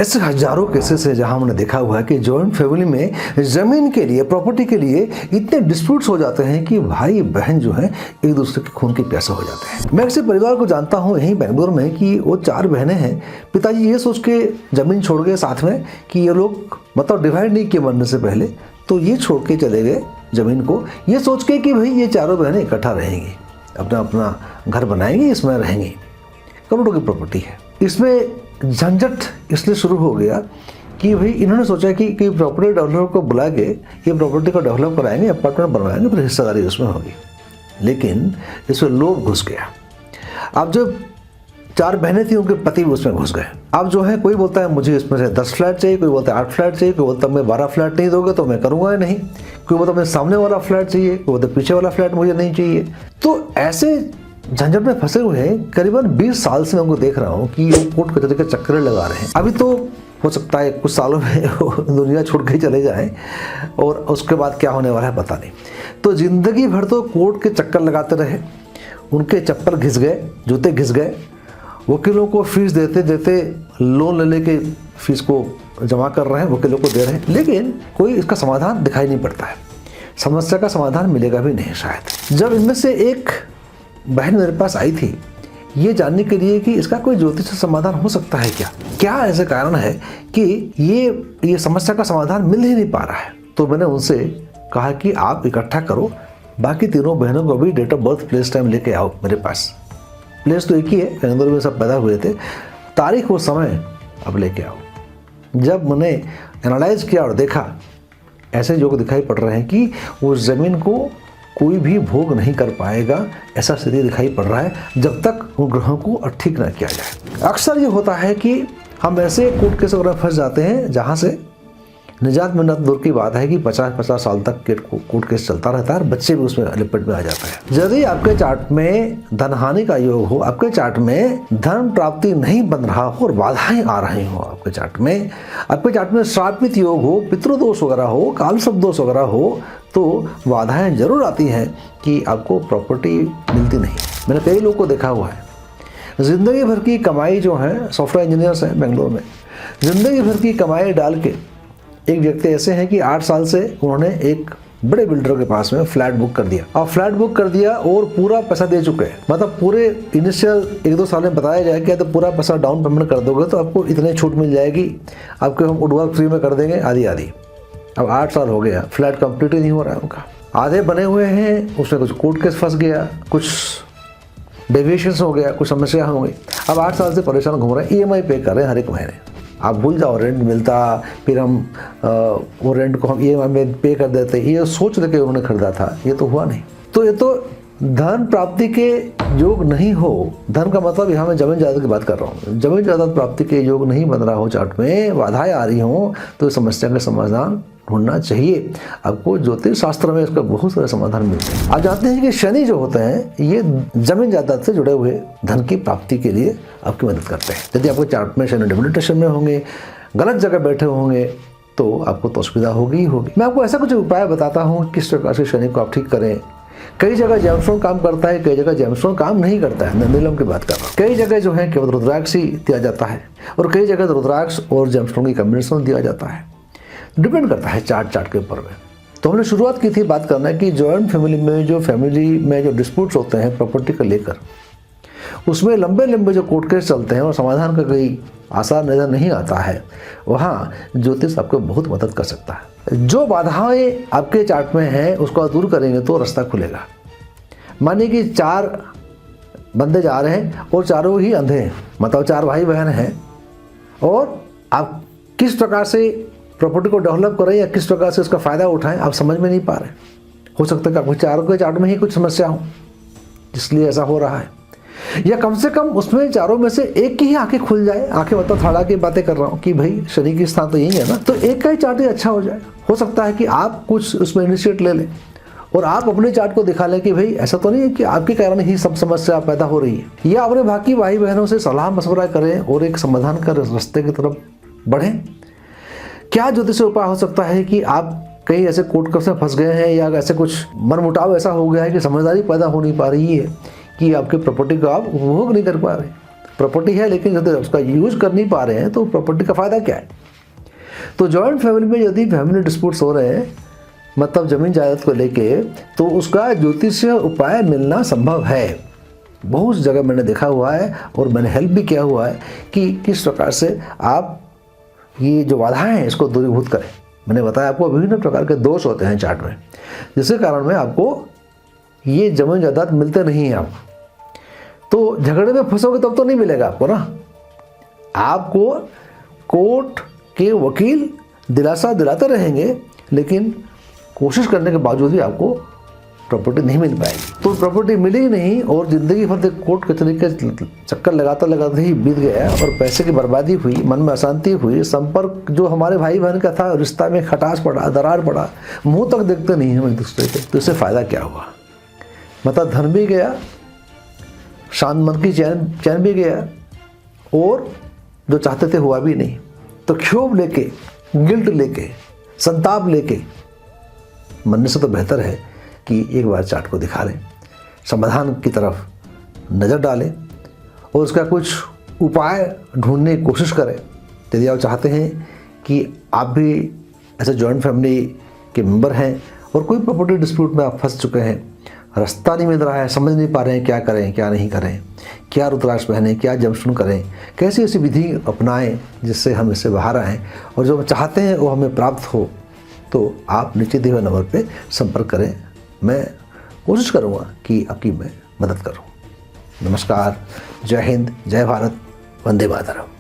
ऐसे हजारों केसेस है जहां हमने देखा हुआ है कि जॉइंट फैमिली में जमीन के लिए, प्रॉपर्टी के लिए इतने डिस्प्यूट्स हो जाते हैं कि भाई बहन जो है एक दूसरे के खून के प्यासे हो जाते हैं। मैं ऐसे परिवार को जानता हूं यहीं बेंगलोर में कि वो 4 बहनें हैं। पिताजी ये सोच के जमीन छोड़ गए साथ में कि ये लोग मतलब डिवाइड नहीं किए मरने से पहले, तो ये छोड़ के चले गए जमीन को, ये सोच के कि भाई ये चारों बहनें इकट्ठा रहेंगी, अपना अपना घर बनाएंगी, इसमें रहेंगी। करोड़ों की प्रॉपर्टी है। इसमें झंझट इसलिए शुरू हो गया कि भाई इन्होंने सोचा कि प्रॉपर्टी डेवलपर को बुला के ये प्रॉपर्टी को डेवलप कराएंगे, अपार्टमेंट बनवाएंगे, फिर हिस्सेदारी उसमें होगी। लेकिन इसमें लोभ घुस गया। अब जो 4 बहनें थी उनके पति भी उसमें घुस गए। अब जो है कोई बोलता है मुझे इसमें से 10 फ्लैट चाहिए, कोई बोलता है 8 फ्लैट चाहिए, कोई बोलता है मैं 12 फ्लैट नहीं दोगे तो मैं करूँगा ही नहीं, कोई बोलता है मुझे सामने वाला फ्लैट चाहिए, कोई बोलता है पीछे वाला फ्लैट मुझे नहीं चाहिए। तो ऐसे झंझट में फंसे हुए हैं। करीबन 20 साल से मैं उनको देख रहा हूँ कि वो कोर्ट कचहरी के चक्कर लगा रहे हैं। अभी तो हो सकता है कुछ सालों में दुनिया छोड़ के चले जाएं और उसके बाद क्या होने वाला है पता नहीं। तो जिंदगी भर तो कोर्ट के चक्कर लगाते रहे, उनके चप्पल घिस गए, जूते घिस गए, वकीलों को फीस देते देते लोन ले लेके फीस को जमा कर रहे हैं, वकीलों को दे रहे हैं, लेकिन कोई इसका समाधान दिखाई नहीं पड़ता है। समस्या का समाधान मिलेगा भी नहीं शायद। जब इनमें से एक बहन मेरे पास आई थी ये जानने के लिए कि इसका कोई ज्योतिष समाधान हो सकता है क्या ऐसे कारण है कि ये समस्या का समाधान मिल ही नहीं पा रहा है, तो मैंने उनसे कहा कि आप इकट्ठा करो, बाकी तीनों बहनों को भी date of birth, place, time लेके आओ मेरे पास। प्लेस तो एक ही है, बेंगलोर में सब पैदा हुए थे, तारीख और समय अब लेके आओ। जब मैंने एनालाइज किया और देखा ऐसे योग दिखाई पड़ रहे हैं कि उस ज़मीन को कोई भी भोग नहीं कर पाएगा, ऐसा स्थिति दिखाई पड़ रहा है जब तक उन ग्रहों को ठीक ना किया जाए। अक्सर ये होता है कि हम ऐसे कोर्ट केस वगैरह फंस जाते हैं जहाँ से निजात मिन्नत दूर की बात है कि 50-50 साल तक कोर्ट केस चलता रहता है और बच्चे भी उसमें लिपट में आ जाता है। यदि आपके चार्ट में धन हानि का योग हो, आपके चार्ट में धन प्राप्ति नहीं बन रहा हो और बाधाएं आ रही हो, आपके चार्ट में श्रापित योग हो, पितृदोष वगैरह हो, काल सब दोष वगैरह हो, तो बाधाएं जरूर आती हैं कि आपको प्रॉपर्टी मिलती नहीं। मैंने कई लोगों को देखा हुआ है, जिंदगी भर की कमाई जो है, सॉफ्टवेयर इंजीनियर्स हैं बेंगलोर में, जिंदगी भर की कमाई डाल के एक व्यक्ति ऐसे हैं कि 8 साल से उन्होंने एक बड़े बिल्डर के पास में फ्लैट बुक कर दिया। अब फ्लैट बुक कर दिया और पूरा पैसा दे चुके हैं, मतलब पूरे इनिशियल 1-2 साल में बताया जाए कि तो पूरा पैसा डाउन पेमेंट कर दोगे तो आपको इतने छूट मिल जाएगी, आपको हम वुडवर्क फ्री में कर देंगे, आदि। अब 8 साल हो गया, फ्लैट कंप्लीट ही नहीं हो रहा है उनका, आधे बने हुए हैं, उसमें कुछ कोर्ट केस फंस गया, कुछ डेविएशंस हो गया, कुछ समस्या हो गई। अब 8 साल से परेशान घूम रहे हैं, EMI पे कर रहे हैं हर एक महीने। आप भूल जाओ रेंट मिलता, फिर हम वो रेंट को हम EMI में पे कर देते, ये सोच लेके उन्होंने खरीदा था, ये तो हुआ नहीं। तो ये तो धन प्राप्ति के योग नहीं हो, धन का मतलब यहाँ मैं जमीन जायदाद की बात कर रहा हूँ, जमीन जायदाद प्राप्ति के योग नहीं बन रहा हो, चार्ट में बाधाएं आ रही हो, तो इस समस्या का समाधान ढूंढना चाहिए। आपको ज्योतिष शास्त्र में इसका बहुत सारे समाधान मिलते हैं। आप जानते हैं कि शनि जो होते हैं ये जमीन जायदाद से जुड़े हुए धन की प्राप्ति के लिए आपकी मदद करते हैं। यदि आपको चार्ट में शनि डिबिलिटेशन में होंगे, गलत जगह बैठे होंगे, तो आपको तो असुविधा होगी ही होगी। मैं आपको ऐसा कुछ उपाय बताता हूँ किस प्रकार से शनि को आप ठीक करें। कई जगह जेमस्टोन काम करता है, कई जगह जेमस्टोन काम नहीं करता है, नीलम की बात कर रहा हूँ। कई जगह जो है केवल रुद्राक्ष ही दिया जाता है और कई जगह रुद्राक्ष और जेमस्टोन की कॉम्बिनेशन दिया जाता है, डिपेंड करता है चार्ट के ऊपर में। तो हमने शुरुआत की थी बात करना कि जॉइंट फैमिली में जो डिस्प्यूट्स होते हैं प्रॉपर्टी को लेकर, उसमें लंबे जो कोर्ट केस चलते हैं और समाधान का कोई आसार नज़र नहीं आता है, वहाँ ज्योतिष आपको बहुत मदद कर सकता है। जो बाधाएं आपके चार्ट में हैं उसको आप दूर करेंगे तो रास्ता खुलेगा। मानिए कि 4 बंदे जा रहे हैं और चारों ही अंधे हैं, मतलब 4 भाई बहन हैं, और आप किस प्रकार से प्रॉपर्टी को डेवलप करें या किस प्रकार से उसका फ़ायदा उठाएं आप समझ में नहीं पा रहे। हो सकता है कि आपको चारों के चार्ट में ही कुछ समस्या हो इसलिए ऐसा हो रहा है, या कम से कम उसमें चारों में से एक की ही आंखें खुल जाए। आंखें मतलब थड़ा की बातें कर रहा हूँ कि भाई शनि की स्थान तो यही है ना, तो एक का ही चार्ट ही अच्छा हो जाए। हो सकता है कि आप कुछ उसमें इनिशिएट ले लें और आप अपने चार्ट को दिखा लें कि भाई ऐसा तो नहीं है कि आपके कारण ही सब समस्या पैदा हो रही है, या अपने बाकी भाई बहनों से सलाह मशवरा करें और एक समाधान कर रास्ते की तरफ बढ़ें। क्या ज्योतिष उपाय हो सकता है कि आप कहीं ऐसे कोर्ट केस में फंस गए हैं या ऐसे कुछ मनमुटाव ऐसा हो गया है कि समझदारी पैदा हो नहीं पा रही है कि आपके प्रॉपर्टी को आप उपभोग नहीं कर पा रहे, प्रॉपर्टी है लेकिन यदि उसका यूज कर नहीं पा रहे हैं तो प्रॉपर्टी का फ़ायदा क्या है। तो जॉइंट फैमिली में यदि फैमिली डिस्प्यूट्स हो रहे हैं मतलब ज़मीन जायदाद को लेके, तो उसका ज्योतिषीय उपाय मिलना संभव है। बहुत जगह मैंने देखा हुआ है और मैंने हेल्प भी किया हुआ है कि किस प्रकार से आप ये जो बाधाएं हैं इसको दूरीभूत करें। मैंने बताया आपको विभिन्न प्रकार के दोष होते हैं चार्ट में, जिसके कारण में आपको ये जमीन जायदाद मिलते नहीं हैं। आप तो झगड़े में फंसोगे तब तो नहीं मिलेगा आपको ना। आपको कोर्ट के वकील दिलासा दिलाते रहेंगे लेकिन कोशिश करने के बावजूद भी आपको प्रॉपर्टी नहीं मिल पाएगी। तो प्रॉपर्टी मिली ही नहीं और ज़िंदगी भर कोर्ट कचहरी के चक्कर लगाते लगाते ही बीत गया और पैसे की बर्बादी हुई, मन में अशांति हुई, संपर्क जो हमारे भाई बहन का था रिश्ता में खटास पड़ा, दरार पड़ा, मुंह तक देखते नहीं हम एक दूसरे के। तो इससे फ़ायदा क्या हुआ? मतलब धन भी गया, शांत मन की चैन भी गया और जो चाहते थे हुआ भी नहीं। तो क्षोभ लेके, गिल्ट लेके, संताप लेके मरने से तो बेहतर है कि एक बार चार्ट को दिखा लें, समाधान की तरफ नज़र डालें और उसका कुछ उपाय ढूंढने की कोशिश करें। यदि आप चाहते हैं कि आप भी ऐसे जॉइंट फैमिली के मेंबर हैं और कोई प्रॉपर्टी डिस्प्यूट में आप फंस चुके हैं, रास्ता नहीं मिल रहा है, समझ नहीं पा रहे हैं क्या करें क्या नहीं करें, क्या रुद्राक्ष पहने, क्या जमसून करें, कैसी ऐसी विधि अपनाएं जिससे हम इससे बाहर आएँ और जो हम चाहते हैं वो हमें प्राप्त हो, तो आप नीचे दिए हुए नंबर पे संपर्क करें। मैं कोशिश करूँगा कि आपकी मैं मदद करूँ। नमस्कार, जय हिंद, जय भारत, वंदे मातरम।